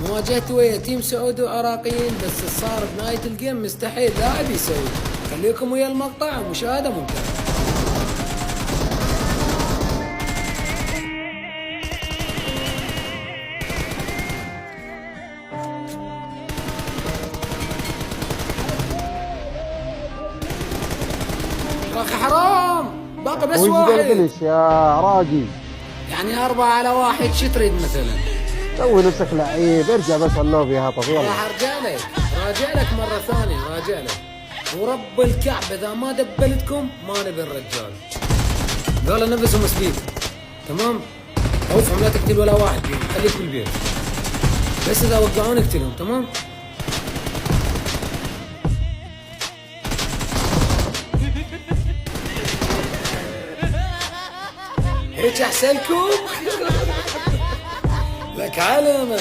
مواجهتي ويا تيم سعودي وعراقيين، بس صار بنهاية الجيم مستحيل لاعب يسوي. خليكم ويا المقطع ومشاهدة ممتعة. يا اخي حرام، باقي بس واحد. وش يا عراقي؟ يعني 4 على 1، شو تريد مثلا؟ سوي نفسك لعيب، ارجع بس اللوبي يا هطف، يلا. راح ارجع لك، راجع لك مرة ثانية، راجع لك. ورب الكعب اذا ما دبلتكم ما نبي الرجال. قال نفسهم سبيد، تمام؟ اوفهم لا تقتل ولا واحد فيهم، خليك بالبيت. بس اذا وقعون اقتلهم، تمام؟ هيك احسن لكم؟ لك علامة.